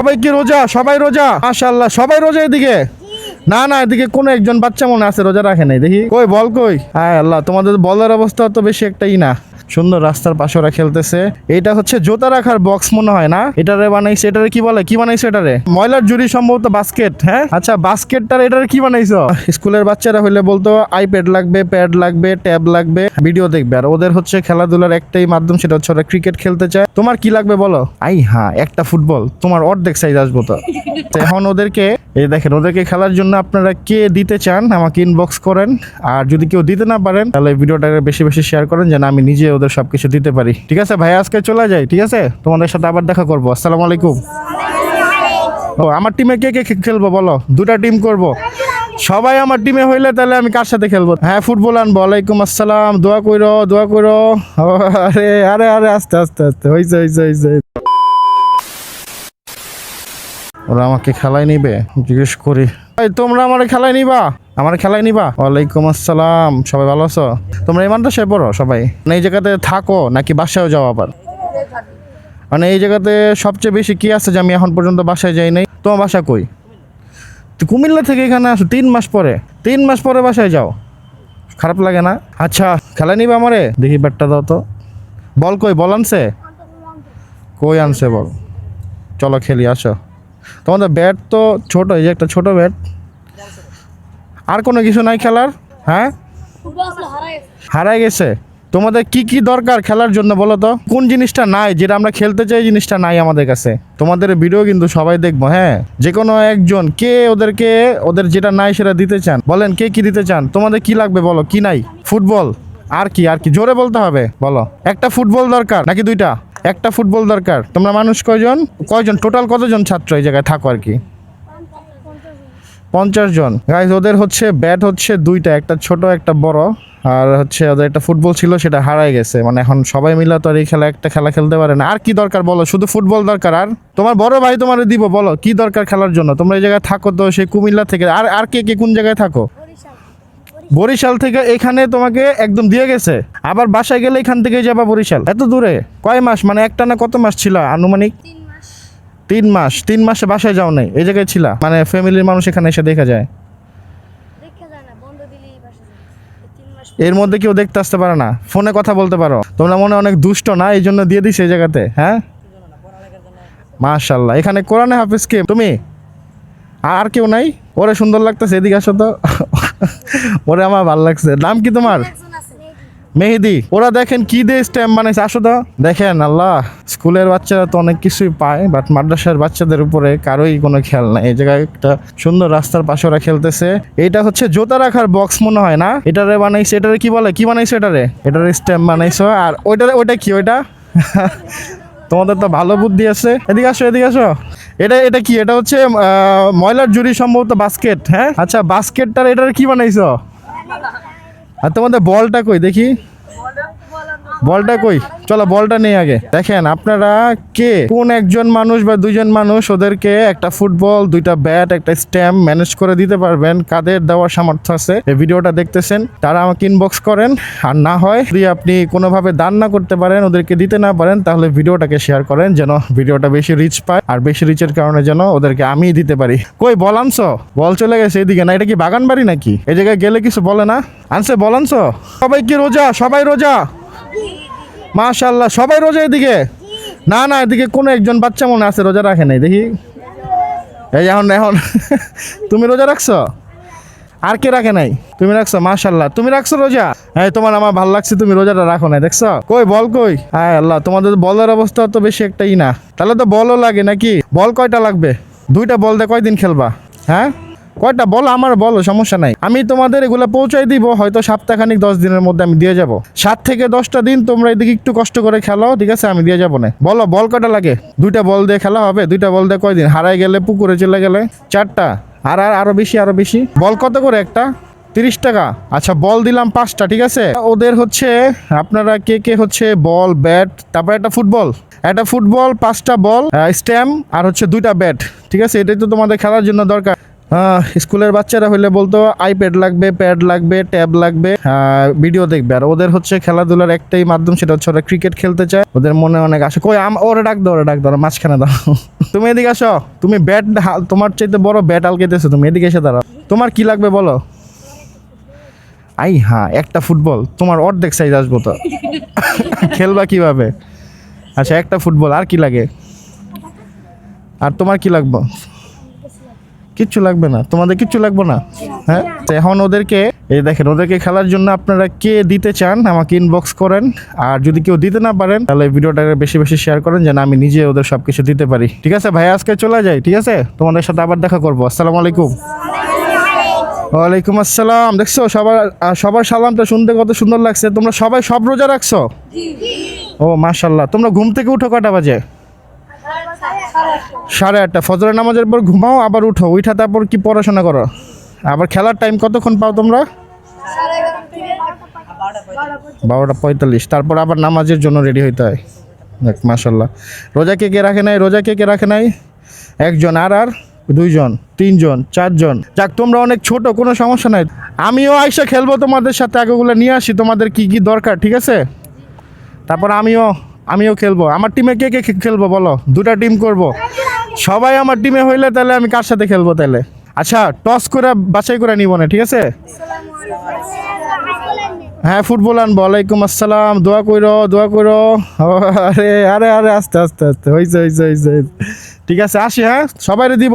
সবাই কি রোজা? সবাই রোজা, মাশাআল্লাহ সবাই রোজা। এদিকে না না, এদিকে কোন একজন বাচ্চা মনে আছে রোজা রাখে নাই, দেখি কই বল কই। হ্যাঁ আল্লাহ, তোমাদের বলের অবস্থা তো বেশি একটাই না। সুন্দর রাস্তার পাশে ওরা খেলতেছে। এটা হচ্ছে জুতা রাখার বক্স মনে হয় না, এটারে বানাইছে। এটারে কি বলে, কি বানাইছে এটারে? ময়লার ঝুড়ি সম্ভবত, বাস্কেট। হ্যাঁ আচ্ছা, বাস্কেটটার এটারে কি বানাইছো? স্কুলের বাচ্চারা হইলে বলতো আইপ্যাড লাগবে, প্যাড লাগবে, ট্যাব লাগবে, ভিডিও দেখবে। আর ওদের হচ্ছে খেলাধুলার একটাই মাধ্যম, সেটা হচ্ছে ওরা ক্রিকেট খেলতে চায়। তোমার কি লাগবে বলো? হ্যাঁ, একটা ফুটবল, তোমার অর্ধেক সাইজ আসবো তো। এখন ওদেরকে এই দেখেন, ওদেরকে খেলার জন্য আপনারা কে দিতে চান আমাকে ইনবক্স করেন। আর যদি কেউ দিতে না পারেন তাহলে ভিডিওটাকে বেশি বেশি শেয়ার করেন, যেন আমি নিজে ওদের সবকিছু দিতে পারি। ঠিক আছে ভাই, আজকে চলে যাই। ঠিক আছে, তোমাদের সাথে আবার দেখা করবো। আসসালামু আলাইকুম। ও, আমার টিমে কে কে খেলবো বলো? দুটা টিম করব। সবাই আমার টিমে হইলে তাহলে আমি কার সাথে খেলবো? হ্যাঁ, ফুটবল আনবো। ওয়ালাইকুম আসসালাম। দোয়া কইরো, দোয়া কইরো। আরে আরে আরে, আস্তে আস্তে আস্তে, হইছে হইছে হইছে। ওরা আমাকে খেলায় নিবে? জিজ্ঞেস করি, তোমরা আমার খেলায় নিবা? আমার খেলায় নিবা? ওয়ালাইকুম আসসালাম। সবাই ভালো আছো? তোমরা এই মাদ্রাসায় পড়ো সবাই? মানে এই জায়গাতে থাকো নাকি বাসায়ও যাও আবার? মানে এই জায়গাতে সবচেয়ে বেশি কি আছে যে আমি এখন পর্যন্ত বাসায় যাই নাই? তোমার বাসা কই? কুমিল্লা থেকে এখানে আসো 3 মাস পরে? 3 মাস পরে বাসায় যাও? খারাপ লাগে না? আচ্ছা, খেলা নিবা আমারে? দেখি ব্যাটটা দাও তো। বল কই? বল আনছে? কই আনছে বল? চলো খেলি, আসো। তোমাদের ব্যাট তো ছোট, এই যে একটা ছোট ব্যাট। আর কোনো কিছু নাই খেলার? হ্যাঁ, হারাই গেছে। তোমাদের কি কি দরকার খেলার জন্য বলো তো? কোন জিনিসটা নাই যেটা আমরা খেলতে চাই, জিনিসটা নাই আমাদের কাছে? তোমাদের ভিডিও কিন্তু সবাই দেখবো। হ্যাঁ, যে কোনো একজন কে ওদেরকে ওদের যেটা নাই সেটা দিতে চান, বলেন কে কি দিতে চান? তোমাদের কি লাগবে বলো? কি নাই? ফুটবল? আর কি? আর কি জোরে বলতে হবে, বলো। একটা ফুটবল দরকার নাকি দুইটা? একটা ফুটবল দরকার। তোমরা মানুষ কয়জন? কয়জন টোটাল, কতজন ছাত্র এই জায়গায় থাকো আর কি? 50 জন। গাইজ, ওদের হচ্ছে ব্যাট হচ্ছে দুইটা, একটা ছোট একটা বড়। আর হচ্ছে ওদের একটা ফুটবল ছিল, সেটা হারাই গেছে। মানে এখন সবাই মিলে তো আর এই একটা খেলা খেলতে পারে না। আর কি দরকার বলো? শুধু ফুটবল দরকার? আর তোমার বড় ভাই তোমার দিব, বলো কি দরকার খেলার জন্য? তোমরা এই জায়গায় থাকো তো, সেই কুমিল্লা থেকে। আর আর কে কে কোন জায়গায় থাকো? বরিশাল থেকে এখানে তোমাকে একদম দিয়ে গেছে? আবার বাসায় গেলে এখান থেকে যাবা বরিশাল? এত দূরে? কয় মাস, মানে একটা না কত মাস ছিল আনুমানিক? 3 মাস। 3 মাসে বাসায় যাও নাই, এই জায়গায় ছিলা? মানে ফ্যামিলির মানুষ এখানে এসে দেখা যায়? এর মধ্যে কেউ দেখতে আসতে পারে না? ফোনে কথা বলতে পারো? তোমরা মনে অনেক দুষ্ট না, এই জন্য দিয়ে দিছে এই জায়গাতে? হ্যাঁ, মাশাআল্লাহ। এখানে কোরআনে হাফেজ কে? তুমি? আর কেউ নাই? ওরে সুন্দর লাগতেছে, এদিকে আসো তো। ওরে আমার ভালো লাগছে। নাম কি তোমার? মেহেদি। ওরা দেখেন কি দিয়ে স্ট্যাম্প বানাইছে, আসো তো। দেখেন আল্লাহ, স্কুলের বাচ্চারা তো অনেক কিছুই পায়, বাট মাদ্রাসার বাচ্চাদের উপরে কারোই কোনো খেয়াল নাই। এই জায়গায় একটা সুন্দর রাস্তার পাশে ওরা খেলতেছে। এইটা হচ্ছে জুতা রাখার বক্স মনে হয় না, এটারে বানাইছে। এটারে কি বলে, কি বানাইছো এটারে? এটারে স্ট্যাম্প বানাইছো। আর ওইটা কি ওইটা? তোমাদের তো ভালো বুদ্ধি আছে। এদিকে আসো, এদিকে আসো। এটা এটা কি? এটা হচ্ছে ময়লার ঝুড়ি সম্ভবত, বাস্কেট। হ্যাঁ আচ্ছা, বাস্কেটটার এটারে কি বানাইছো? আর তোমাদের বলটা কই দেখি? বলটা কই? চলো বলটা নেই আগে। দেখেন আপনারা কে কোন একজন মানুষ বা দুইজন মানুষ ওদেরকে একটা ফুটবল, দুইটা ব্যাট, একটা স্ট্যাম্প ম্যানেজ করে দিতে পারবেন? কাদের দেওয়ার সামর্থ্য আছে এই ভিডিওটা দেখতেছেন তারা আমাকে ইনবক্স করেন। আর না হয় যদি আপনি কোনোভাবে দান না করতে পারেন, ওদেরকে দিতে না পারেন, তাহলে ভিডিওটাকে শেয়ার করেন, যেন ভিডিওটা বেশি রিচ পায়। আর বেশি রিচের কারণে যেন ওদেরকে আমি দিতে পারি। কই বল আনছো? বল চলে গেছে এদিকে। না, এটা কি বাগান বাড়ি নাকি? এই জায়গায় গেলে কিছু বলে না? আনছে বল আনছো? সবাই কি রোজা? সবাই রোজা, মাশাআল্লাহ সবাই রোজা। এদিকে না না, এদিকে কোন একজন বাচ্চা মনে আছে রোজা রাখে নাই, দেখি। এই এখন এখন তুমি রোজা রাখছো? আর কে রাখে নাই? তুমি রাখছো? মাশাআল্লাহ, তুমি রাখছো রোজা। হ্যাঁ, তোমার আমার ভালো লাগছে, তুমি রোজাটা রাখো নাই, দেখছো? কই বল কই? হ্যাঁ আল্লাহ, তোমাদের বলের অবস্থা তো বেশি একটাই না। তাহলে তো বলও লাগে নাকি? বল কয়টা লাগবে? দুইটা বল দিয়ে কয়দিন খেলবা? হ্যাঁ, কয়টা বল আমার বলো, সমস্যা নাই। আমি তোমাদের এগুলো পৌঁছাই দিব, হয়তো সপ্তাহখানিক 10 দিনের মধ্যে আমি দিয়ে যাব। 7 থেকে 10টা দিন তোমরা এদিকে একটু কষ্ট করে খেলো, ঠিক আছে? আমি দিয়ে যাবো না। বলো বল কয়টা লাগে? দুইটা বল দিয়ে খেলা হবে? দুইটা বল দিয়ে কয়দিন? হারাই গেলে, পুকুরে চলে গেলে 4টা। আর আর আরো বেশি, আরো বেশি। বল কত করে একটা? 30 টাকা। আচ্ছা, বল দিলাম 5টা, ঠিক আছে? ওদের হচ্ছে আপনারা কে কে হচ্ছে বল, ব্যাট, তারপর একটা ফুটবল, 5টা বল, স্ট্যাম্প, আর হচ্ছে 2টা ব্যাট, ঠিক আছে? এটাই তো তোমাদের খেলার জন্য দরকার। স্কুলের বাচ্চারা হইলে বলতো আইপ্যাড লাগবে, প্যাড লাগবে, ট্যাব লাগবে, ভিডিও দেখবে। আর ওদের হচ্ছে খেলাধুলার একটাই মাধ্যম, সেটা হচ্ছে ওরা ক্রিকেট খেলতে চায়। ওদের মনে অনেক আশা। কই ওরে ডাক দাও, ওরে ডাক দাও, মাঝখানে দাও। তুমি এদিকে আসো। তুমি ব্যাট, তোমার চাইতে বড় ব্যাট আলকেতেছো, তুমি এদিকে এসে দাঁড়াও। তোমার কি লাগবে বলো? হ্যাঁ, একটা ফুটবল তোমার অর্ধেক সাইজ আসবো তো। খেলবা কিভাবে? আচ্ছা, একটা ফুটবল। আর কি লাগে? আর তোমার কি লাগবে? কিচ্ছু লাগবে না? তোমাদের কিচ্ছু লাগবে না? হ্যাঁ, তো এখন ওদেরকে, এই দেখেন, ওদেরকে খেলার জন্য আপনারা কে দিতে চান আমাকে ইনবক্স করেন। আর যদি কেউ দিতে না পারেন তাহলে ভিডিওটাকে বেশি বেশি শেয়ার করেন, যেন আমি নিজে ওদের সব কিছু দিতে পারি। ঠিক আছে ভাই, আজকে চলে যাই। ঠিক আছে, তোমাদের সাথে আবার দেখা করবো। আসসালামু আলাইকুম। ওয়ালাইকুম আসসালাম। দেখছো সবার সালামটা শুনতে কত সুন্দর লাগছে। তোমরা সবাই সব রোজা রাখছো? ও মাশাল্লাহ। তোমরা ঘুম থেকে উঠো কটা বাজে? 8:30। ফজরের নামাজের পর ঘুমাও, আবার উঠা তারপর কি পড়াশোনা করো? আবার খেলার টাইম কতক্ষণ পাও তোমরা? 12:45। তারপর আবার নামাজের জন্য রেডি হইতে হয়। দেখ মাশাল্লাহ। রোজা কে কে রাখে নাই? রোজা কে কে রাখে নাই? একজন। আর 2জন, 3জন, 4জন। যাক, তোমরা অনেক ছোট, কোনো সমস্যা নাই। আমিও আইসা খেলবো তোমাদের সাথে, আগেগুলো নিয়ে আসি তোমাদের কি কি দরকার। ঠিক আছে, তারপর আমিও খেলবো। আমার টিমে কে কে খেলবো বলো? 2টা টিম করব। সবাই আমার টিমে হইলে তাহলে আমি কার সাথে খেলবো তাহলে? আচ্ছা, টস করে বাছাই করে নিব না, ঠিক আছে? হ্যাঁ, ফুটবল আনবো। ওয়ালাইকুম আসসালাম। দোয়া কইরো। আরে আরে আরে, আস্তে আস্তে আস্তে, হইছে। ঠিক আছে, আসি। হ্যাঁ, সবাই দিব।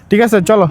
ঠিক আছে, চলো।